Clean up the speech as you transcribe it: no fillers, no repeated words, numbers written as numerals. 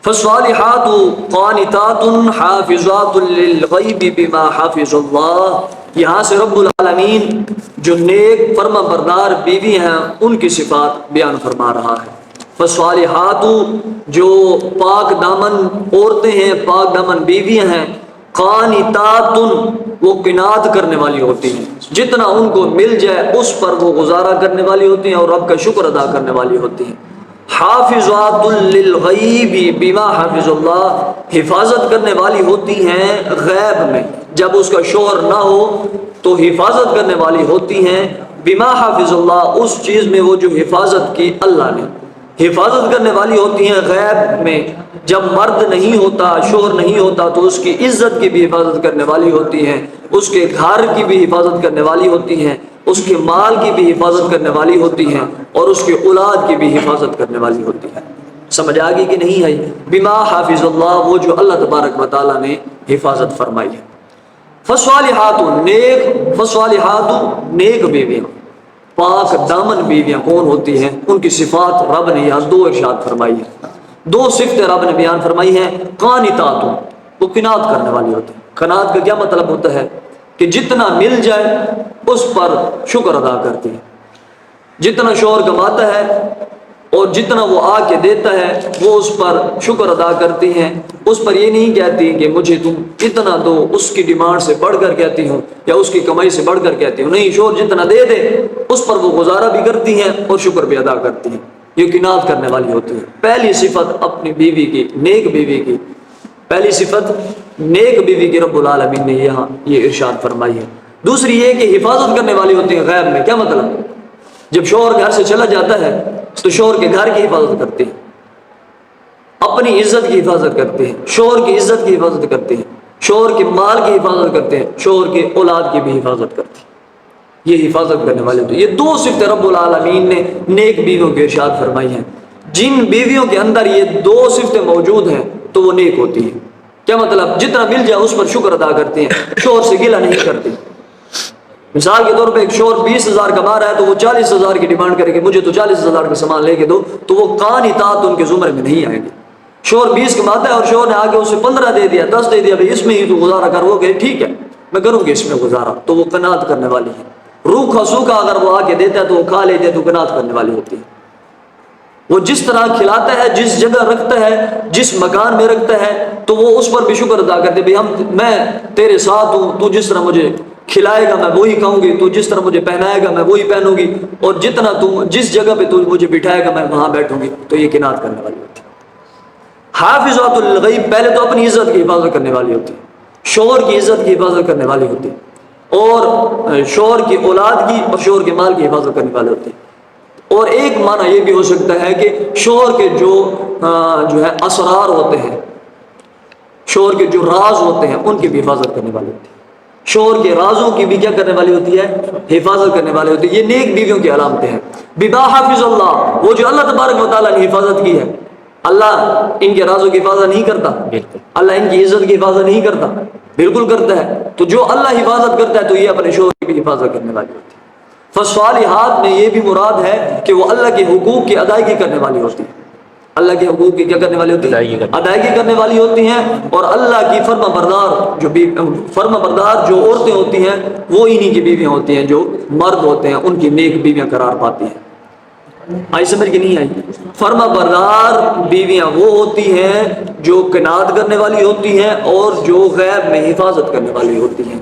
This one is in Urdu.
فالصالحات قانتات حافظات للغیب بما حافظ اللہ، یہاں سے رب العالمین جو نیک فرما بردار بیوی ہیں ان کی صفات بیان فرما رہا ہے۔ فالصالحات جو پاک دامن عورتیں ہیں، پاک دامن بیویاں ہیں، قانتات وہ قناعت کرنے والی ہوتی ہیں، جتنا ان کو مل جائے اس پر وہ گزارا کرنے والی ہوتی ہیں اور رب کا شکر ادا کرنے والی ہوتی ہیں۔ حافظات للغیب بما حافظ اللہ، حفاظت کرنے والی ہوتی ہیں غیب میں، جب اس کا شوہر نہ ہو تو حفاظت کرنے والی ہوتی ہیں بما حافظ اللہ، اس چیز میں وہ جو حفاظت کی اللہ نے، حفاظت کرنے والی ہوتی ہیں غیب میں، جب مرد نہیں ہوتا، شوہر نہیں ہوتا تو اس کی عزت کی بھی حفاظت کرنے والی ہوتی ہیں، اس کے گھر کی بھی حفاظت کرنے والی ہوتی ہیں، اس کے مال کی بھی حفاظت کرنے والی ہوتی ہیں اور اس کے اولاد کی بھی حفاظت کرنے والی ہوتی ہے۔ سمجھ آ گئی کہ نہیں آئی؟ بما حافظ اللہ، وہ جو اللہ تبارک و تعالیٰ نے حفاظت فرمائی ہے۔ فالصالحات نیک، فالصالحات نیک بیویاں، پاک دامن بیویاں کون ہوتی ہیں؟ ان کی صفات رب نے یہاں دو ارشاد فرمائی ہے، دو صفتیں رب نے بیان فرمائی ہیں۔ قانتات، وہ قناعت کرنے والی ہوتی ہے۔ قناعت کا کیا مطلب ہوتا ہے؟ کہ جتنا مل جائے اس پر شکر ادا کرتی ہے، جتنا شوہر کماتا ہے اور جتنا وہ آ کے دیتا ہے وہ اس پر شکر ادا کرتی ہیں، اس پر یہ نہیں کہتی کہ مجھے تم اتنا دو، اس کی ڈیمانڈ سے بڑھ کر کہتی ہوں یا اس کی کمائی سے بڑھ کر کہتی ہوں، نہیں، شوہر جتنا دے دے اس پر وہ گزارا بھی کرتی ہیں اور شکر بھی ادا کرتی ہیں، یہ قناعت کرنے والی ہوتی ہے۔ پہلی صفت اپنی بیوی کی، نیک بیوی کی، پہلی صفت نیک بیوی کی رب العالمین نے یہاں یہ ارشاد فرمائی ہے۔ دوسری یہ کہ حفاظت کرنے والی ہوتی ہے غیب میں۔ کیا مطلب؟ جب شوہر گھر سے چلا جاتا ہے تو شوہر کے گھر کی حفاظت کرتے ہیں، اپنی عزت کی حفاظت کرتے ہیں، شوہر کی عزت کی حفاظت کرتے ہیں، شوہر کے مال کی حفاظت کرتے ہیں، شوہر کے اولاد کی بھی حفاظت کرتے ہیں، یہ حفاظت کرنے والے ہوتے ہیں۔ یہ دو صفتیں رب العالمین نے نیک بیویوں کے ارشاد فرمائی ہیں۔ جن بیویوں کے اندر یہ دو صفتیں موجود ہیں تو وہ نیک ہوتی ہیں۔ کیا مطلب؟ جتنا مل جائے اس پر شکر ادا کرتے ہیں، شوہر سے گلہ نہیں کرتے۔ مثال کے طور پہ ایک شوہر 20,000 کما رہا ہے تو وہ 40,000 کی ڈیمانڈ کرے کہ مجھے تو 40,000 کا سامان لے کے دو، تو وہ قانتات ان کے زمرے میں نہیں آئیں گے۔ شوہر 20 کماتا ہے اور شوہر نے آگے اسے 15 دے دیا، 10 دے دیا، بھائی اس میں ہی تو گزارا کر، وہ کہ ٹھیک ہے میں کروں گی اس میں گزارا، تو وہ قناعت کرنے والی ہے۔ روکھا سوکھا اگر وہ آ کے دیتا ہے تو وہ کھا لیتے ہیں، تو قناعت کرنے والی ہوتی ہے۔ وہ جس طرح کھلاتا ہے، جس جگہ رکھتا ہے، جس مکان میں رکھتا ہے، تو وہ اس پر بھی شکر ادا کرتے، بھائی میں تیرے ساتھ ہوں، تو جس طرح مجھے کھلائے گا میں وہی کھاؤں گی، تو جس طرح مجھے پہنائے گا میں وہی پہنوں گی، اور جتنا تو جس جگہ پہ تو مجھے بٹھائے گا میں وہاں بیٹھوں گی، تو یہ قناعت کرنے والی ہوتی ہے۔ حافظات للغیب، پہلے تو اپنی عزت کی حفاظت کرنے والی ہوتی ہے، شوہر کی عزت کی حفاظت کرنے والی ہوتی ہے، اور شوہر کی اولاد کی اور شوہر کے مال کی حفاظت کرنے والی ہوتی ہے۔ اور ایک معنی یہ بھی ہو سکتا ہے کہ شوہر کے جو ہے اسرار ہوتے ہیں، شوہر کے جو راز ہوتے ہیں ان کی بھی حفاظت کرنے والی ہوتی ہے، شوہر کے رازوں کی بھی کیا کرنے والی ہوتی ہے؟ حفاظت کرنے والی ہوتی ہے۔ یہ نیک بیویوں کی علامتیں ہیں۔ بما حافظ اللہ، وہ جو اللہ تبارک و تعالیٰ نے حفاظت کی ہے، اللہ ان کے رازوں کی حفاظت نہیں کرتا؟ اللہ ان کی عزت کی حفاظت نہیں کرتا؟ بالکل کرتا ہے۔ تو جو اللہ حفاظت کرتا ہے تو یہ اپنے شوہر کی بھی حفاظت کرنے والی ہوتی ہے۔ فالصالحات میں یہ بھی مراد ہے کہ وہ اللہ کے حقوق کی ادائیگی کرنے والی ہوتی ہیں، اللہ کے حقوق کی کیا کرنے والی ہوتی ہیں؟ ادائیگی کرنے والی ہوتی ہیں، اور اللہ کی فرما بردار جو عورتیں ہوتی ہیں وہ انہی کی بیویاں ہوتی ہیں، جو مرد ہوتے ہیں ان کی نیک بیویاں قرار پاتی ہیں۔ آئی سمجھ کی نہیں آئی؟ فرما بردار بیویاں وہ ہوتی ہیں جو قناعت کرنے والی ہوتی ہیں اور جو غیب میں حفاظت کرنے والی ہوتی ہیں۔